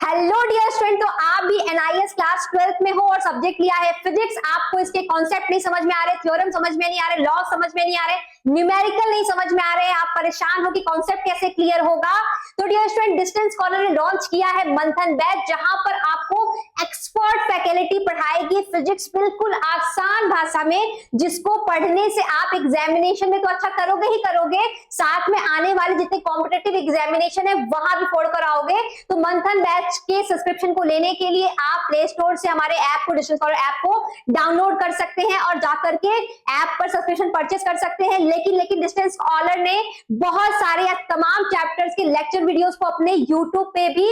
Hello dear student, तो आप भी एनआईएस क्लास 12th में हो और सब्जेक्ट लिया है फिजिक्स। आपको इसके कॉन्सेप्ट नहीं समझ में आ रहे, थ्योरम समझ में नहीं आ रहे, लॉ समझ में नहीं आ रहे, न्यूमेरिकल नहीं समझ में आ रहे, आप परेशान हो कि कॉन्सेप्ट कैसे क्लियर होगा। तो डियर स्टूडेंट, डिस्टेंस स्कॉलर ने लॉन्च किया है मंथन बैच, जहां पर आपको एक्सपर्ट फैकल्टी पढ़ाएगी फिजिक्स बिल्कुल आसान भाषा में, जिसको पढ़ने से आप एग्जामिनेशन में तो अच्छा करोगे ही करोगे, साथ में आने वाले जितने कॉम्पिटिटिव एग्जामिनेशन है वहां भी फोड़ कर आओगे। तो मंथन बैच के सब्सक्रिप्शन को लेने के लिए आप प्ले स्टोर से हमारे ऐप को, डिस्टेंस स्कॉलर ऐप को डाउनलोड कर सकते हैं और जाकर के ऐप पर सब्सक्रिप्शन परचेस कर सकते हैं। लेकिन डिस्टेंस स्कॉलर ने बहुत सारे या तमाम चैप्टर्स के लेक्चर वीडियोस को अपने YouTube पे भी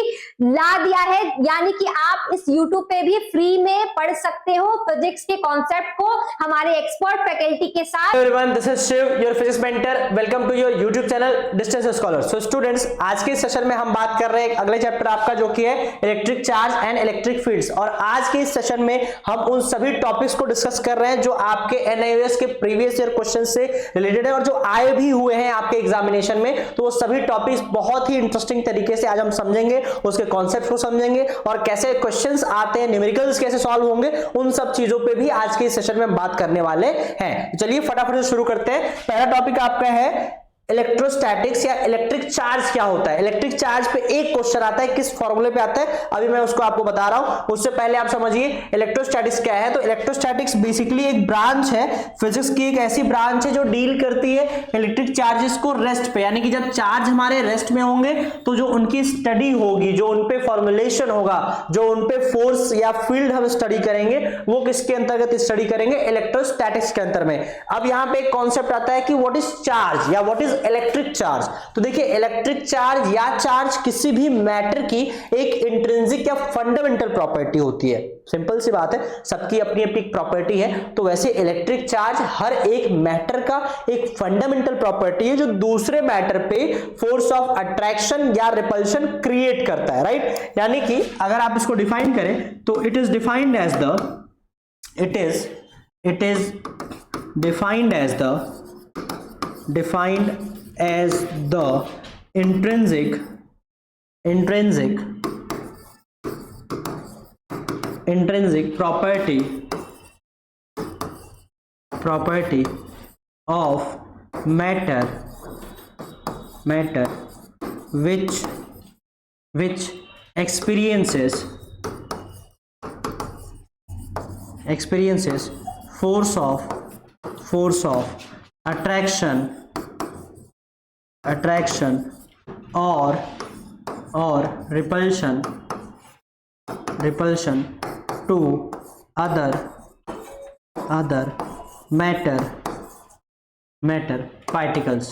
ला दिया है, यानी कि आप इस YouTube पे भी फ्री में पढ़ सकते हो फिजिक्स के कॉन्सेप्ट को हमारे एक्सपर्ट फैकल्टी के साथ। Hello everyone, this is Shiv, your physics mentor. Welcome to your YouTube channel Distance Scholar. So students, आज के सेशन में हम बात कर रहे हैं अगले चैप्टर आपका जो कि है electric charge and electric fields, और आज के इस सेशन में हम उन सभी टॉपिक्स को डिस्कस कर रहे हैं जो आपके एनआईएस के प्रीवियस ईयर क्वेश्चन से रिलेटेड है और जो आए भी हुए हैं आपके एग्जामिनेशन में। तो वो सभी टॉपिक्स बहुत ही इंटरेस्टिंग तरीके से आज हम समझेंगे, उसके कॉन्सेप्ट को समझेंगे और कैसे क्वेश्चंस आते हैं, न्यूमेरिकल्स कैसे सॉल्व होंगे, उन सब चीजों पे भी आज के इस सेशन में हम बात करने वाले हैं। चलिए फटाफट से शुरू करते हैं। पहला टॉपिक आपका है इलेक्ट्रोस्टैटिक्स या इलेक्ट्रिक चार्ज क्या होता है। इलेक्ट्रिक चार्ज पे एक क्वेश्चन आता है, किस फॉर्मूले पे आता है अभी मैं उसको आपको बता रहा हूं। उससे पहले आप समझिए इलेक्ट्रोस्टैटिक्स क्या है। तो इलेक्ट्रोस्टैटिक्स बेसिकली एक ब्रांच है फिजिक्स की, एक ऐसी ब्रांच है जो डील करती है इलेक्ट्रिक चार्जेस को रेस्ट पे, यानी कि जब चार्ज हमारे रेस्ट में होंगे तो जो उनकी स्टडी होगी, जो उनपे फॉर्मुलेशन होगा, जो उनपे फोर्स या फील्ड हम स्टडी करेंगे, वो किसके अंतर्गत स्टडी करेंगे, इलेक्ट्रोस्टैटिक्स के अंतर में। अब यहां पे एक कॉन्सेप्ट आता है कि व्हाट इज चार्ज या व्हाट इज इलेक्ट्रिक चार्ज। तो देखिए इलेक्ट्रिक चार्ज या चार्ज किसी भी मैटर की एक इंट्रिंसिक या फंडामेंटल प्रॉपर्टी होती है। सिंपल सी बात है, सबकी अपनी अपनी प्रॉपर्टी है। तो वैसे इलेक्ट्रिक चार्ज हर एक मैटर का एक फंडामेंटल प्रॉपर्टी है जो दूसरे मैटर पे फोर्स ऑफ अट्रैक्शन या रिपल्शन क्रिएट करता है, राइट। यानी कि अगर आप इसको डिफाइन करें तो it is defined as the intrinsic property of matter which experiences force of attraction or repulsion to other matter particles,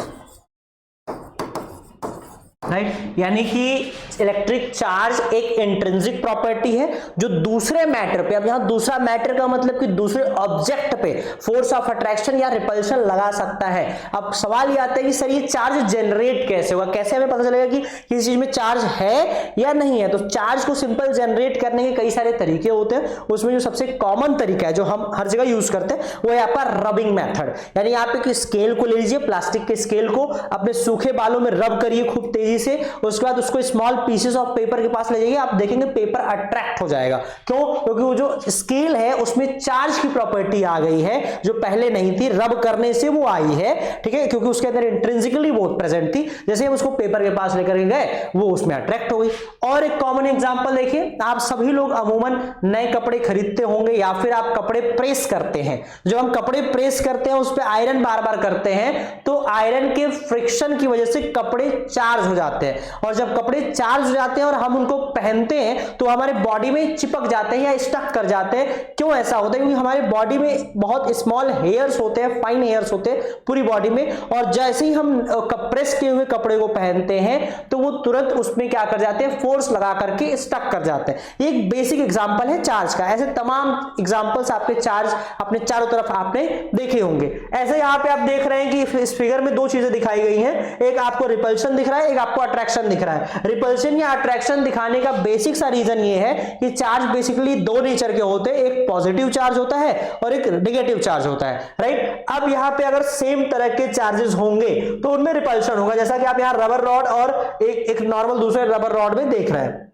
right. यानी कि इलेक्ट्रिक चार्ज एक इंट्रिंसिक प्रॉपर्टी है जो दूसरे मैटर पे, अब यहां दूसरा मैटर का मतलब कि दूसरे ऑब्जेक्ट पे फोर्स ऑफ अट्रैक्शन या रिपल्शन लगा सकता है। अब सवाल ये आता है कि सर ये चार्ज जनरेट कैसे होगा, कैसे हमें पता चलेगा कि किसी चीज में चार्ज है या नहीं है। तो चार्ज को सिंपल जनरेट करने के कई सारे तरीके होते हैं, उसमें जो सबसे कॉमन तरीका है जो हम हर जगह यूज करते हैं वो है आपका रबिंग मेथड। यानी आप एक स्केल को ले लीजिए, प्लास्टिक के स्केल को अपने सूखे बालों में रब करिए खूब तेजी से, उसके बाद उसको स्मॉल पीसेस ऑफ पेपर के पास ले जाइए, आप देखेंगे पेपर अट्रैक्ट हो जाएगा। क्यों? क्योंकि वो जो स्केल है उसमें चार्ज की प्रॉपर्टी आ गई है जो पहले नहीं थी, रब करने से वो आई है, ठीक है, क्योंकि उसके अंदर इंट्रिंसिकली वो प्रेजेंट थी। जैसे हम उसको पेपर के पास लेकर गए वो उसमें अट्रैक्ट हो गई। और एक कॉमन एग्जांपल देखिए, आप सभी लोग अमूमन नए कपड़े खरीदते होंगे या फिर आप कपड़े प्रेस करते हैं। जब हम कपड़े प्रेस करते हैं उस पर आयरन बार बार करते हैं तो आयरन के फ्रिक्शन की वजह से कपड़े चार्ज हो जाते हैं, और जब कपड़े चार्ज हो जाते हैं और हम उनको पहनते हैं तो हमारे बॉडी में चिपक जाते हैं या स्टक कर जाते हैं। क्यों ऐसा होता है? क्योंकि हमारे बॉडी में बहुत स्मॉल हेयर्स होते हैं, फाइन हेयर्स होते हैं पूरी बॉडी में, और जैसे ही हम प्रेस किए हुए कपड़े को पहनते हैं तो वो तुरंत उसमें क्या कर जाते हैं, फोर्स लगा करके स्टक कर जाते हैं। ये एक बेसिक एग्जांपल है चार्ज का। ऐसे तमाम एग्जांपल्स आपके चार्ज अपने चारों तरफ आपने देखे होंगे। ऐसे यहां पे आप देख रहे हैं कि इस फिगर में दो चीजें दिखाई गई हैं, एक आपको रिपल्शन दिख रहा है, एक आपको अट्रैक्शन दिख रहा है। रिपल्शन या अट्रैक्शन दिखाने का बेसिक सा रीजन ये है कि चार्ज बेसिकली दो नेचर के होते हैं, एक पॉजिटिव चार्ज होता है और एक नेगेटिव चार्ज होता है, राइट। अब यहां पे अगर सेम तरह के चार्जेस होंगे तो उनमें रिपल्शन होगा, जैसा कि आप यहां रबर रॉड और एक नॉर्मल दूसरे रबर रॉड में देख रहे हैं।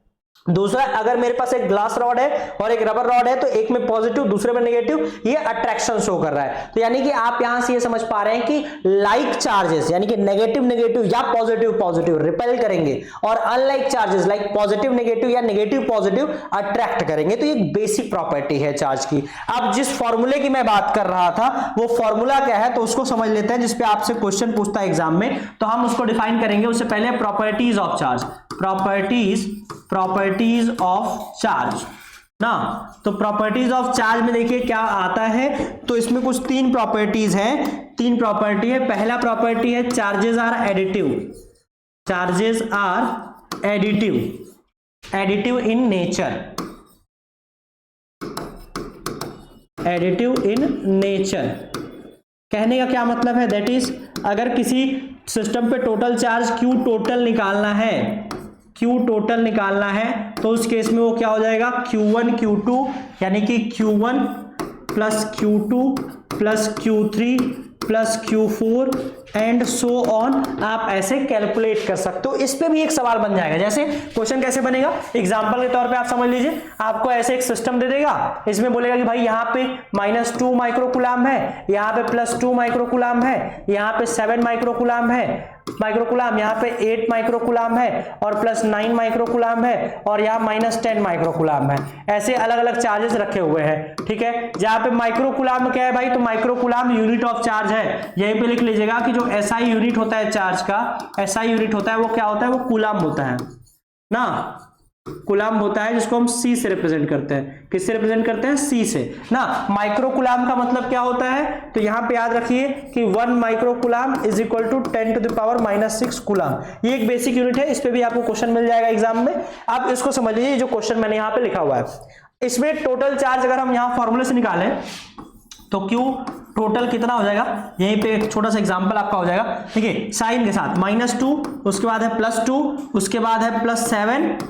दूसरा, अगर मेरे पास एक ग्लास रॉड है और एक रबर रॉड है तो एक में पॉजिटिव दूसरे में नेगेटिव, ये अट्रैक्शन शो कर रहा है। तो यानी कि आप यहां से ये समझ पा रहे हैं कि लाइक चार्जेस यानी कि नेगेटिव नेगेटिव या पॉजिटिव पॉजिटिव रिपेल करेंगे और unlike charges like positive negative या नेगेटिव पॉजिटिव अट्रैक्ट करेंगे। तो ये बेसिक प्रॉपर्टी है चार्ज की। अब जिस फॉर्मूले की मैं बात कर रहा था वो फॉर्मूला क्या है तो उसको समझ लेते हैं, जिसपे आपसे क्वेश्चन पूछता है एग्जाम में, तो हम उसको डिफाइन करेंगे। उससे पहले properties of charge, properties of charge ना। तो प्रॉपर्टीज ऑफ चार्ज में देखिए क्या आता है, तो इसमें कुछ तीन प्रॉपर्टीज हैं, तीन प्रॉपर्टी है। पहला प्रॉपर्टी है charges are additive, charges are additive, additive in nature, additive in nature. कहने का क्या मतलब है, दैट इज अगर किसी सिस्टम पे टोटल चार्ज Q टोटल निकालना है, Q टोटल निकालना है, तो उस केस में वो क्या हो जाएगा, Q1 Q2 यानी कि Q1 plus Q2 plus Q3 plus Q4 and so on. आप ऐसे कैलकुलेट कर सकते हो। इस पे भी एक सवाल बन जाएगा। जैसे क्वेश्चन कैसे बनेगा, एग्जांपल के तौर पे आप समझ लीजिए, आपको ऐसे एक सिस्टम दे देगा, इसमें बोलेगा कि भाई यहाँ पे -2 माइक्रोकूलम है, यहाँ पे +2 माइक्रोकूलम है, यहाँ पे 7 माइक्रोकूलम है, यहाँ पे 8 माइक्रोकूलम है और +9 माइक्रोकूलम है और यहाँ -10 माइक्रोकूलम है। ऐसे अलग अलग चार्जेस रखे हुए हैं, ठीक है। जहाँ पे माइक्रोकूलम क्या है भाई, तो माइक्रोकूलम यूनिट ऑफ चार्ज है। यहीं पे लिख लीजिएगा कि जो SI यूनिट होता है चार्ज का, SI यूनिट होता है वो क्या होता है, वो कूलम होता है ना, कूलम होता है, जिसको हम C से रिप्रेजेंट करते हैं। किससे रिप्रेजेंट करते हैं, C से ना। माइक्रोकूलम का मतलब क्या होता है, तो यहां पे याद रखिए कि 1 microcoulomb is equal to 10⁻⁻6 coulomb. ये एक बेसिक यूनिट है, इस पे भी आपको क्वेश्चन मिल जाएगा एग्जाम में। अब इसको समझ लीजिए, जो क्वेश्चन मैंने यहाँ पे लिखा हुआ है, इसमें टोटल चार्ज अगर हम यहाँ फॉर्मूले से निकालें तो Q टोटल कितना हो जाएगा, यहीं पे एक छोटा सा एग्जांपल आपका हो जाएगा, ठीक है, साइन के साथ -2, उसके बाद है +2, उसके बाद है +7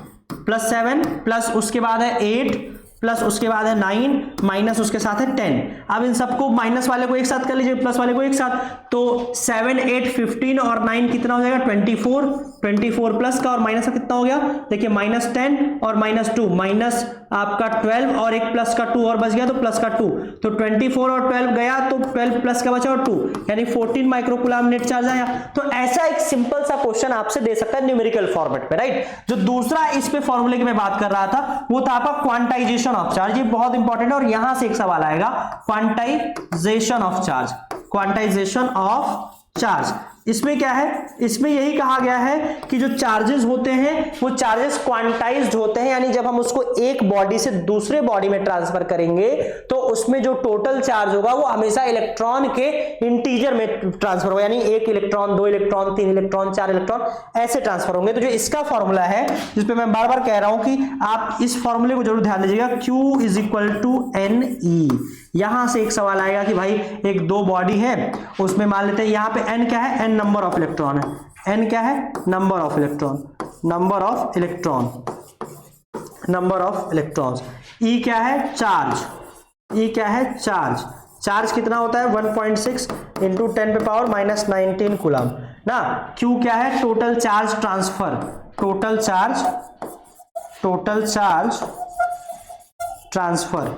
प्लस उसके बाद है 8 प्लस उसके बाद है 9 माइनस उसके साथ है 10। अब इन सबको माइनस वाले को एक साथ कर लीजिए, प्लस वाले को एक साथ, तो 7 8 15 और 9 कितना हो जाएगा 24 प्लस का और माइनस का कितना हो गया, देखिए -10 और -2 माइनस आपका 12 और एक प्लस का 2 और बच गया तो प्लस का 2, तो 24 और 12 गया तो 12 प्लस का बचा और 2 यानी 14 माइक्रोकूलम नेट चार्ज आया। तो ऐसा एक सिंपल सा क्वेश्चन आपसे दे सकता है न्यूमेरिकल फॉर्मेट पे, राइट। जो दूसरा इस पे फॉर्मूले की मैं बात कर रहा था वो था आपका क्वांटाइजेशन ऑफ चार्ज। ये बहुत इंपॉर्टेंट है और यहां से एक सवाल आएगा, quantization of charge, quantization of charge. इसमें क्या है, इसमें यही कहा गया है कि जो चार्जेस होते हैं वो चार्जेस क्वांटाइज्ड होते हैं, यानी जब हम उसको एक बॉडी से दूसरे बॉडी में ट्रांसफर करेंगे तो उसमें जो टोटल चार्ज होगा वो हमेशा इलेक्ट्रॉन के इंटीजर में ट्रांसफर होगा, यानी 1 इलेक्ट्रॉन 2 इलेक्ट्रॉन 3 इलेक्ट्रॉन 4 इलेक्ट्रॉन ऐसे ट्रांसफर होंगे। तो जो इसका फॉर्मूला है, जिसपे मैं बार बार कह रहा हूं कि आप इस फॉर्मूले को जरूर ध्यान दीजिएगा, Q is equal to NE। यहां से एक सवाल आएगा कि भाई एक दो बॉडी है, उसमें मान लेते हैं यहां पे N क्या है, N नंबर ऑफ इलेक्ट्रॉन है, N क्या है, number of electron, number of electron, number of electrons. E क्या है, चार्ज, E क्या है, चार्ज। चार्ज कितना होता है 1.6 इंटू 10⁻⁻19 कूलम ना। Q क्या है, total charge transfer, total charge transfer,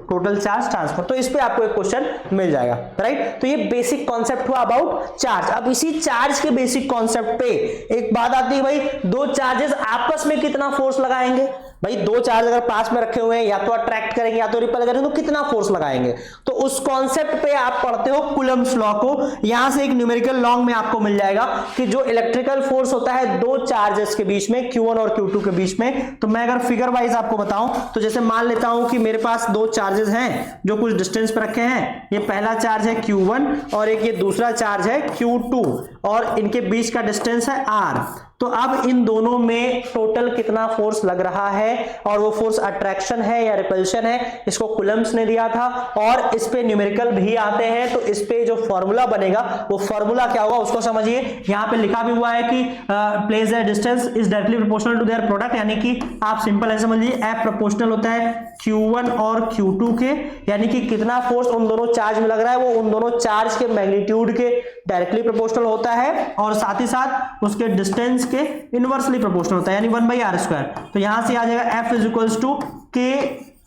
total charge transfer. तो इस पे आपको एक क्वेश्चन मिल जाएगा, राइट। तो ये बेसिक कॉन्सेप्ट हुआ अबाउट चार्ज। अब इसी चार्ज के बेसिक कॉन्सेप्ट पे एक बात आती है, भाई दो चार्जेस आपस में कितना फोर्स लगाएंगे। भाई दो चार्ज अगर पास में रखे हुए हैं, या तो अट्रैक्ट करेंगे या तो रिपेल करेंगे, तो कितना फोर्स लगाएंगे। तो उस कॉन्सेप्ट पे आप पढ़ते हो कूलम्ब्स लॉ को। यहां से एक न्यूमेरिकल लॉ में आपको मिल जाएगा कि जो इलेक्ट्रिकल फोर्स होता है दो चार्जेस के बीच में, Q1 और Q2 के बीच में। तो मैं अगर फिगर वाइज आपको बताऊं तो जैसे मान लेता हूं कि मेरे पास दो चार्जेस हैं जो कुछ डिस्टेंस पर रखे हैं। ये पहला चार्ज है Q1 और एक ये दूसरा चार्ज है Q2 और इनके बीच का डिस्टेंस है R। तो अब इन दोनों में टोटल कितना फोर्स लग रहा है और वो फोर्स अट्रैक्शन है या रिपल्शन है, इसको कूलम्ब्स ने दिया था। और इस पे न्यूमेरिकल भी आते हैं, तो इस पे जो फॉर्मूला बनेगा वो फॉर्मूला क्या होगा उसको समझिए। यहाँ पे लिखा भी हुआ है कि place the distance is directly proportional to their product, यानी कि आप सिंपल ऐसे समझ लीजिए F प्रोपोर्शनल होता है Q1 और Q2 के, यानी कि कितना फोर्स उन दोनों चार्ज में लग रहा है वो उन दोनों चार्ज के मैग्नीट्यूड के डायरेक्टली प्रोपोर्शनल होता है और साथ ही साथ उसके डिस्टेंस इसके इनवर्सली प्रोपोर्शनल होता है, यानी 1/r²। तो यहां से आ जाएगा F is equals to K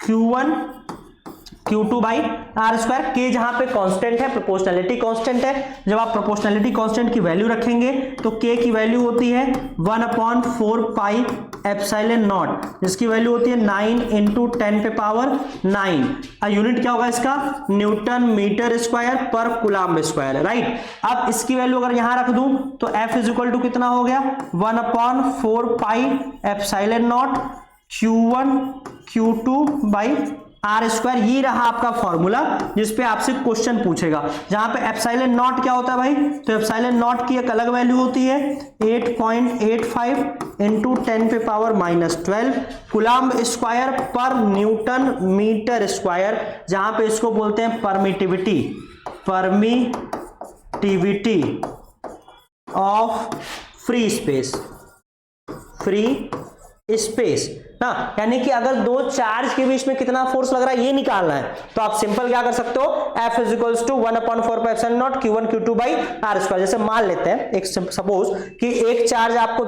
Q1 Q2/r²। K जहां पे कांस्टेंट है, प्रोपोर्शनैलिटी कांस्टेंट है। जब आप प्रोपोर्शनैलिटी कांस्टेंट की वैल्यू रखेंगे तो K की वैल्यू होती है 1/4 पाई एप्सिलॉन नॉट, जिसकी वैल्यू होती है 9 × 10⁹। यूनिट क्या होगा इसका? न्यूटन मीटर स्क्वायर पर कूलम्ब स्क्वायर, राइट। अब इसकी वैल्यू अगर यहां रख दूं तो F इज इक्वल टू कितना हो गया? 1/4 pi epsilon naught Q1 Q2/r²। ये रहा आपका फॉर्मूला जिसपे आपसे क्वेश्चन पूछेगा। जहां पे एप्सिलॉन नॉट क्या होता है भाई? तो एप्सिलॉन नॉट की एक अलग वैल्यू होती है 8.85 × 10⁻⁻12 कूलम्ब स्क्वायर पर न्यूटन मीटर स्क्वायर, जहां पे इसको बोलते हैं परमिटिविटी ऑफ फ्री स्पेस ना। यानी कि अगर दो चार्ज के बीच में कितना फोर्स लग रहा है ये निकालना है, तो आप सिंपल क्या कर सकते हो? F is equals to 1/4 pi epsilon naught Q1 Q2/r²। जैसे मान लेते हैं एक सपोज कि एक चार्ज आपको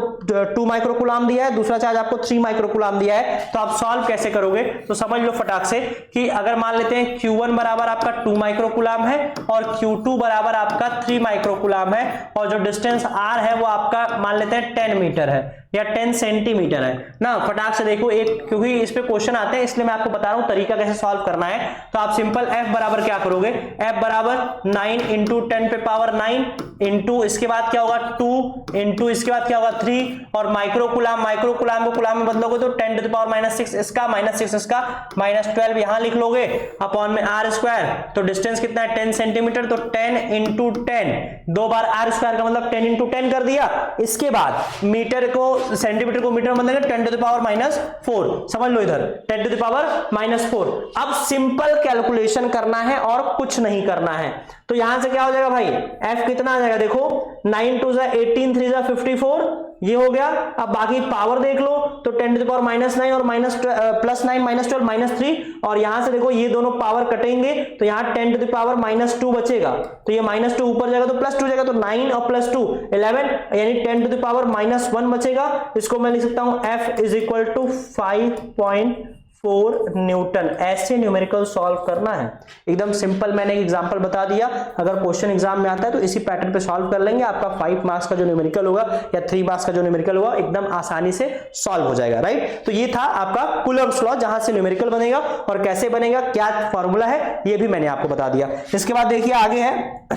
2 माइक्रोकूलम दिया है, दूसरा चार्ज आपको 3 माइक्रोकूलम दिया है। तो आप सॉल्व कैसे करोगे? तो समझ लो फटाक से कि अगर मान लेते हैं Q1 बराबर आपका 2 माइक्रोकूलम है और Q2 बराबर आपका 3 माइक्रोकूलम है, और जो डिस्टेंस R है वो आपका मान लेते हैं 10 मीटर है या 10 सेंटीमीटर है ना। फटाक से देखो, एक क्योंकि इस पे क्वेश्चन आते हैं इसलिए मैं आपको बता रहा हूं तरीका कैसे सॉल्व करना है। तो आप सिंपल F बराबर क्या करोगे? F बराबर 9 × 10⁹ इंटू इसके बाद क्या होगा 2 इंटू इसके बाद क्या होगा 3, और माइक्रोकूलम को कूलम में बदलोगे तो 10⁻⁻6 इसका -6 इसका -12 यहां लिख लोगे अपॉन में r²। तो डिस्टेंस कितना है? 10 सेंटीमीटर। तो 10 × 10 दो बार r² का मतलब 10 × 10 कर दिया। इसके बाद मीटर को सेंटीमीटर को मीटर में बदलेंगे 10⁻⁴। समझ लो इधर 10⁻⁴। अब सिंपल कैलकुलेशन करना है और कुछ नहीं करना है। तो यहां से क्या हो जाएगा भाई? F कितना आ जाएगा? देखो 9 2 18 3 54 ये हो गया। अब बाकी पावर देख लो तो 10⁻⁹ और -9 -12 -3, और यहां से देखो ये दोनों पावर कटेंगे तो यहां 10⁻⁻2 बचेगा। तो ये -2 ऊपर जाएगा तो +2 जाएगा, तो 9 और +2 11, यानी 10⁻⁻1 बचेगा। इसको मैं लिख सकता हूं F is equal to 5.4 newton. ऐसे न्यूमेरिकल सॉल्व करना है, एकदम सिंपल। मैंने एक एग्जांपल बता दिया, अगर क्वेश्चन एग्जाम में आता है तो इसी पैटर्न पे सॉल्व कर लेंगे। आपका 5 मार्क्स का जो न्यूमेरिकल होगा या 3 मार्क्स का जो न्यूमेरिकल होगा एकदम आसानी से सॉल्व हो जाएगा, राइट। तो ये था आपका कूलम्ब्स लॉ, जहां से न्यूमेरिकल बनेगा और कैसे बनेगा, क्या फॉर्मूला है, ये भी मैंने आपको बता दिया। इसके बाद देखिए आगे है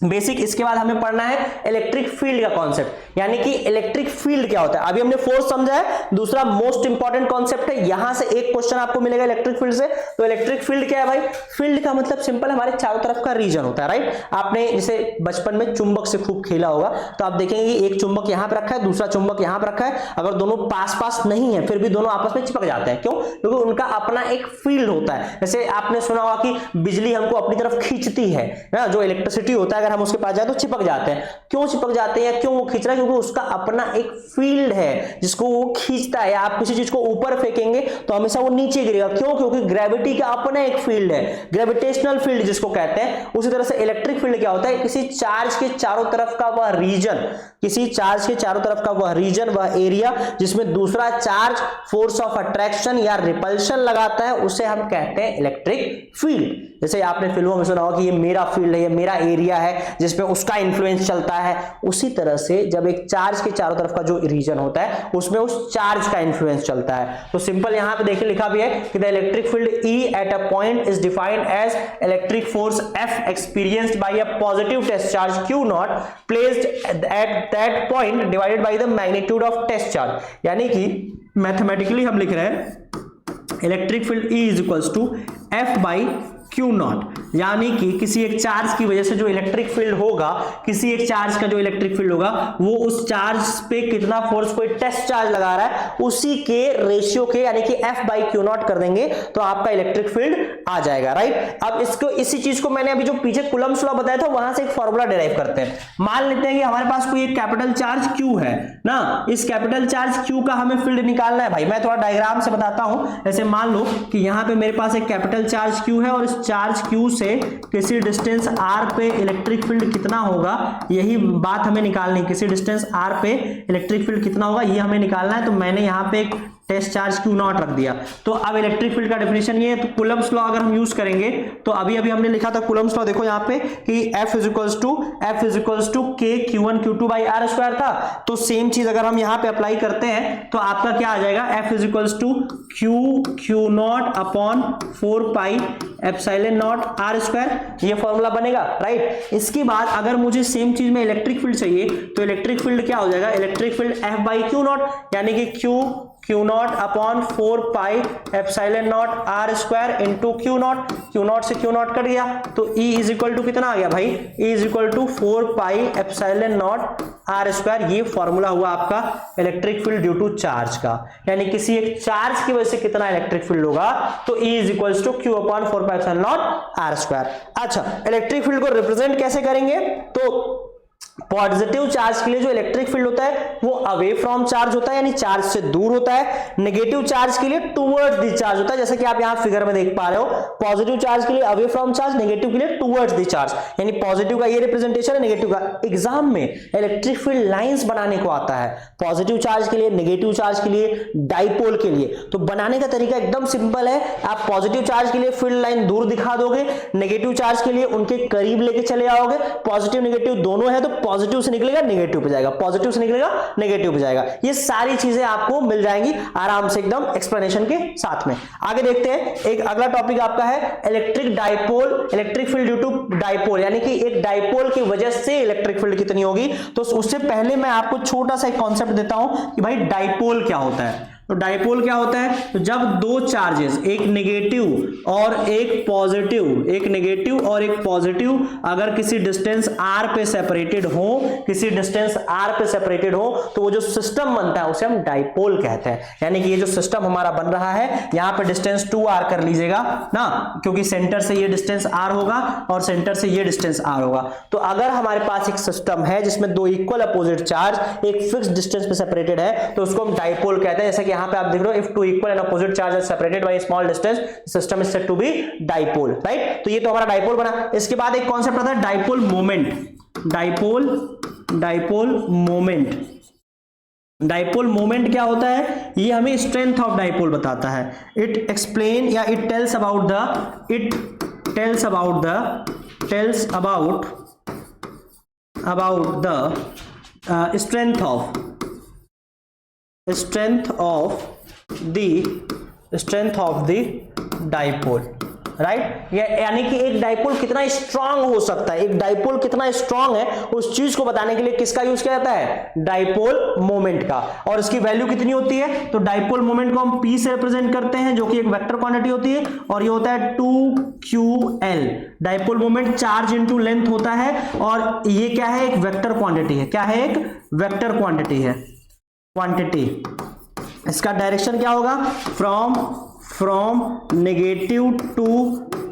बेसिक। इसके बाद हमें पढ़ना है इलेक्ट्रिक फील्ड का कॉन्सेप्ट, यानी कि इलेक्ट्रिक फील्ड क्या होता है। अभी हमने फोर्स समझा है, दूसरा मोस्ट इंपॉर्टेंट कॉन्सेप्ट है, यहां से एक क्वेश्चन आपको मिलेगा इलेक्ट्रिक फील्ड से। तो इलेक्ट्रिक फील्ड क्या है भाई? फील्ड का मतलब सिंपल हमारे चारों तरफ का रीजन होता है, राइट। आपने जैसे बचपन में चुंबक से खूब खेला होगा, तो आप देखेंगे एक चुंबक यहां पर रखा है, दूसरा चुंबक यहां पर रखा है। अगर दोनों पास पास नहीं है फिर भी दोनों आपस में चिपक जाते हैं। क्यों? क्योंकि उनका अपना एक फील्ड होता है। जैसे आपने सुना होगा कि बिजली हमको अपनी तरफ खींचती है ना, जो इलेक्ट्रिसिटी होता है अगर हम उसके पास जाए तो चिपक जाते हैं। क्यों चिपक जाते हैं, क्यों वो खींच रहा है? क्योंकि उसका अपना एक फील्ड है जिसको वो खींचता है। आप किसी चीज को ऊपर फेंकेंगे तो हमेशा वो नीचे गिरेगा। क्यों? क्योंकि ग्रेविटी का अपना एक फील्ड है, ग्रेविटेशनल फील्ड जिसको कहते हैं। उसी तरह से इलेक्ट्रिक फील्ड क्या होता है? किसी चार्ज के चारों तरफ का वह रीजन, किसी चार्ज के चारों तरफ का वह रीजन, वह एरिया जिसमें दूसरा चार्ज फोर्स ऑफ अट्रैक्शन या रिपल्शन लगाता है, उसे हम कहते हैं इलेक्ट्रिक फील्ड। जैसे आपने फिल्मों में सुना होगा कि ये मेरा फील्ड है, ये मेरा एरिया है जिसमें उसका इन्फ्लुएंस चलता है। उसी तरह से जब एक चार्ज के चारों तरफ का जो रीजन होता है उसमें उस चार्ज का इन्फ्लुएंस चलता है। तो सिंपल यहां पे देखिए लिखा भी है कि the electric field E at a point is defined as electric force F experienced by a positive test charge Q0 placed at that point divided by the magnitude of test charge. यानी कि mathematically हम लिख रहे हैं electric field E is equals to F by Q0, यानी कि किसी एक चार्ज की वजह से जो इलेक्ट्रिक फील्ड होगा, किसी एक चार्ज का जो इलेक्ट्रिक फील्ड होगा वो उस चार्ज पे कितना फोर्स कोई टेस्ट चार्ज लगा रहा है उसी के रेशियो के, यानी कि F/Q0 कर देंगे तो आपका इलेक्ट्रिक फील्ड आ जाएगा, राइट। अब इसको इसी चीज को मैंने अभी जो पीछे कूलम्ब्स लॉ बताया था वहां से एक फॉर्मूला डिराइव करते हैं। मान लेते हैं कि हमारे पास कोई एक कैपिटल चार्ज Q है ना, इस कैपिटल चार्ज Q का हमें फील्ड निकालना है भाई। मैं थोड़ा डायग्राम से बताता हूं। ऐसे मान लो कि यहां पे मेरे पास एक कैपिटल चार्ज Q है और इस चार्ज Q से किसी डिस्टेंस R पे इलेक्ट्रिक फील्ड कितना होगा, यही बात हमें निकालनी है। किसी डिस्टेंस R पे इलेक्ट्रिक फील्ड कितना होगा ये हमें निकालना है। तो मैंने यहाँ पे एक टेस्ट चार्ज Q नॉट रख दिया। तो अब इलेक्ट्रिक फील्ड का डेफिनेशन ये है, तो कूलम्ब्स लॉ अगर हम यूज करेंगे तो अभी हमने लिखा था कूलम्ब्स लॉ, देखो यहाँ पे कि F is to K Q1 Q2 by R square था। तो सेम चीज अगर हम यहाँ पे अप्लाई करते हैं तो आपका क्या आ जाएगा, F is to Q naught upon 4 pi epsilon naught R square, ये फॉर्मूला बनेगा, राइट। इसके बाद अगर मुझे सेम चीज में इलेक्ट्रिक फील्ड चाहिए तो इलेक्ट्रिक फील्ड क्या हो जाएगा, electric field F by Q not, यानी कि Q naught upon 4 pi epsilon naught R square into Q not से Q नॉट कट गया। तो E इज इक्वल टू कितना आ गया भाई, E is equal to 4 pi epsilon naught R square. ये formula हुआ आपका electric field due to charge का, यानी किसी एक चार्ज की वजह से कितना इलेक्ट्रिक फील्ड होगा, तो E is equal to Q upon 4 pi epsilon naught R square. अच्छा, इलेक्ट्रिक फील्ड को रिप्रेजेंट कैसे करेंगे, तो पॉजिटिव चार्ज के लिए जो इलेक्ट्रिक फील्ड होता है वो अवे फ्रॉम चार्ज होता है, यानी चार्ज से दूर होता है। नेगेटिव चार्ज के लिए टुवर्ड्स द चार्ज होता है, जैसे कि आप यहां फिगर में देख पा रहे हो। पॉजिटिव चार्ज के लिए अवे फ्रॉम चार्ज, नेगेटिव के लिए टुवर्ड्स द चार्ज, यानी पॉजिटिव का ये रिप्रेजेंटेशन है, नेगेटिव का। एग्जाम में इलेक्ट्रिक फील्ड लाइंस बनाने को आता है, पॉजिटिव चार्ज के लिए, नेगेटिव चार्ज के लिए, डाइपोल के लिए। तो बनाने का तरीका एकदम सिंपल है, आप पॉजिटिव चार्ज के लिए फील्ड लाइन दूर दिखा दोगे, नेगेटिव चार्ज के लिए उनके करीब लेके चले आओगे। पॉजिटिव नेगेटिव दोनों है तो पॉजिटिव से निकलेगा नेगेटिव पे जाएगा, पॉजिटिव से निकलेगा नेगेटिव पे जाएगा। ये सारी चीजें आपको मिल जाएंगी आराम से एकदम एक्सप्लेनेशन के साथ में। आगे देखते हैं, एक अगला टॉपिक आपका है electric dipole, electric field due to dipole, यानी कि एक डाइपोल की वजह से इलेक्ट्रिक फील्ड कितनी होगी। तो उससे पहले मैं आपको छोटा सा एक कॉन्सेप्ट देता हूं कि भाई डाइपोल क्या होता है। तो डाइपोल क्या होता है, तो जब दो चार्जेस, एक नेगेटिव और एक पॉजिटिव अगर किसी डिस्टेंस r पे सेपरेटेड हो, तो वो जो सिस्टम बनता है उसे हम डाइपोल कहते हैं। यानी कि ये जो सिस्टम हमारा बन रहा है, यहां पे डिस्टेंस 2r कर लीजिएगा ना, क्योंकि सेंटर से ये डिस्टेंस r होगा और सेंटर से ये डिस्टेंस r होगा। तो अगर हमारे पास एक सिस्टम है जिसमें दो इक्वल अपोजिट चार्ज एक फिक्स डिस्टेंस पे सेपरेटेड है, तो उसको हम डाइपोल कहते हैं। जैसे कि यहां पे आप देख रहे हो, if two equal and opposite charges separated by small distance, system is said to be dipole, right. तो ये तो हमारा डाइपोल बना। इसके बाद एक कॉन्सेप्ट आता है डाइपोल मोमेंट। डाइपोल मोमेंट क्या होता है, ये हमें स्ट्रेंथ ऑफ डाइपोल बताता है। इट एक्सप्लेन या it tells about the strength of the dipole, right. यानी कि एक डाइपोल कितना स्ट्रांग हो सकता है, एक डाइपोल कितना स्ट्रांग है, उस चीज को बताने के लिए किसका यूज किया जाता है, डाइपोल मोमेंट का। और इसकी वैल्यू कितनी होती है, तो डाइपोल मोमेंट को हम P से रिप्रेजेंट करते हैं, जो कि एक वेक्टर क्वांटिटी होती है, और ये होता है 2ql। Dipole moment charge into length होता है, और ये क्या है, एक वेक्टर क्वांटिटी है। क्या है, एक वेक्टर क्वांटिटी है, इसका डायरेक्शन क्या होगा, from negative to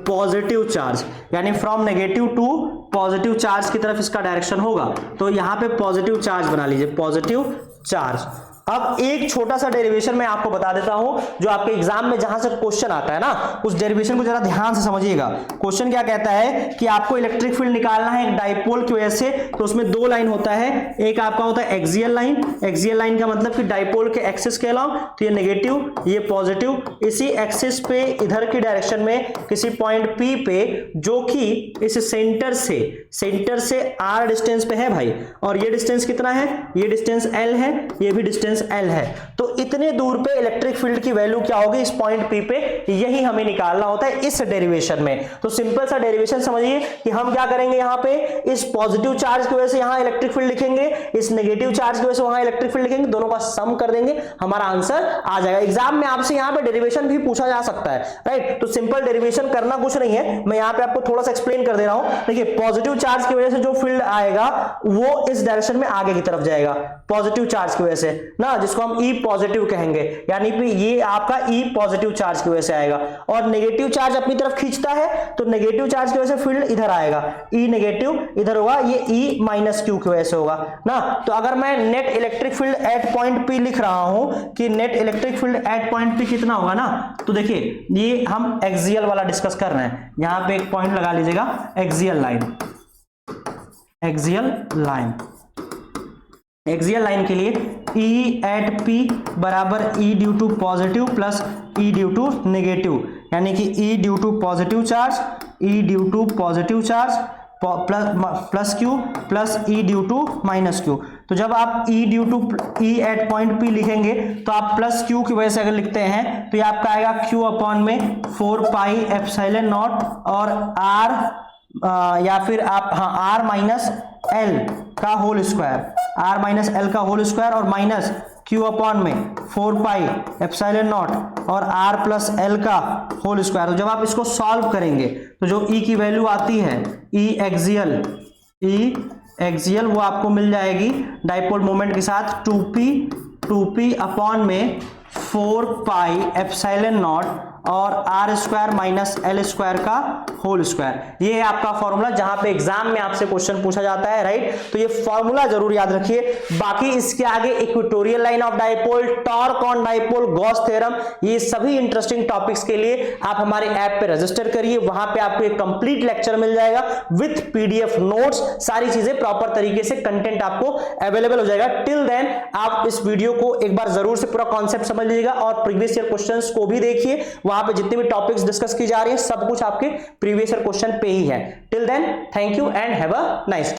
positive charge, यानी from negative to positive charge की तरफ इसका डायरेक्शन होगा। तो यहां पे पॉजिटिव चार्ज बना लीजिए, पॉजिटिव चार्ज। अब एक छोटा सा डेरिवेशन मैं आपको बता देता हूं, जो आपके एग्जाम में जहां से क्वेश्चन आता है ना, उस डेरिवेशन को जरा ध्यान से समझिएगा। क्वेश्चन क्या कहता है कि आपको इलेक्ट्रिक फील्ड निकालना है एक डाइपोल की वजह से, तो उसमें दो लाइन होता है, एक आपका होता है एक्सियल लाइन का मतलब कि डाइपोल के एक्सिस के अलावा, तो ये नेगेटिव ये पॉजिटिव, इसी एक्सिस पे इधर की डायरेक्शन में किसी पॉइंट P पे, जो कि इस सेंटर से r डिस्टेंस पे है भाई, और ये डिस्टेंस कितना है, ये डिस्टेंस L है, ये भी डिस्टेंस L है। तो इतने दूर पे इलेक्ट्रिक फील्ड की वैल्यू क्या होगी इस पॉइंट P पे, यही हमें निकालना होता है इस डेरिवेशन में। तो सिंपल सा डेरिवेशन समझिए कि हम क्या करेंगे, यहां पे इस पॉजिटिव चार्ज की वजह से यहां इलेक्ट्रिक फील्ड लिखेंगे, इस नेगेटिव चार्ज की वजह से वहां इलेक्ट्रिक फील्ड लिखेंगे, दोनों का सम कर देंगे, हमारा आंसर आ जाएगा। एग्जाम में आपसे यहां पे डेरिवेशन भी पूछा जा सकता है, राइट। तो सिंपल डेरिवेशन करना कुछ नहीं है, मैं यहां पे आपको थोड़ा सा एक्सप्लेन कर दे रहा हूं। देखिए, पॉजिटिव चार्ज की वजह से जो फील्ड आएगा वो इस डायरेक्शन में आगे की तरफ जाएगा, पॉजिटिव चार्ज की वजह से ना, जिसको हम ई पॉजिटिव कहेंगे, यानी कि ये आपका ई पॉजिटिव चार्ज की वजह से आएगा। और नेगेटिव चार्ज अपनी तरफ खींचता है तो नेगेटिव चार्ज की वजह से फील्ड इधर आएगा, ई नेगेटिव इधर होगा, ये ई माइनस क्यू की वजह से होगा ना। तो अगर मैं net electric field at point P लिख रहा हूं कि net electric field at point P कितना होगा ना, तो देखिए ये हम एक्सियल वाला डिस्कस कर रहे हैं, यहां पे एक पॉइंट लगा लीजिएगा, axial line. Axial line, axial line के लिए E एट P बराबर E due to positive plus E due to negative, यानी कि E due to positive charge, E due to positive charge plus Q plus E due to minus Q। तो जब आप E due to E at point P लिखेंगे तो आप plus Q की वजह से अगर लिखते हैं तो ये आपका आएगा Q अपॉन में 4 पाई एप्सिलॉन नॉट और R या फिर आप हाँ R माइनस L का whole square, R minus L का होल स्क्वायर और माइनस Q अपॉन में 4 पाई एप्सिलॉन नॉट और R प्लस L का होल स्क्वायर। तो जब आप इसको सॉल्व करेंगे तो जो E की वैल्यू आती है E एक्सियल वो आपको मिल जाएगी डाइपोल मोमेंट के साथ 2p अपॉन में 4 पाई एप्सिलॉन नॉट और R square minus L square का होल स्क्वायर। ये है आपका फॉर्मूला जहां पे एग्जाम में आपसे क्वेश्चन पूछा जाता है, राइट। तो ये फॉर्मूला जरूर याद रखिए। बाकी इसके आगे equatorial line of dipole, torque on dipole, Gauss theorem, ये सभी इंटरेस्टिंग टॉपिक्स के लिए आप हमारे ऐप पे रजिस्टर करिए, वहां पे आपको एक कंप्लीट लेक्चर मिल जाएगा विथ पीडीएफ नोट्स, सारी चीजें प्रॉपर तरीके से कंटेंट आपको अवेलेबल हो जाएगा। टिल देन आप इस वीडियो को एक बार जरूर से पूरा कॉन्सेप्ट समझ लीजिएगा और प्रीवियस ईयर क्वेश्चंस को भी देखिए, वहां पे जितने भी टॉपिक्स डिस्कस की जा रही हैं सब कुछ आपके प्रीवियस ईयर क्वेश्चन पे ही है। Till then thank you and have a nice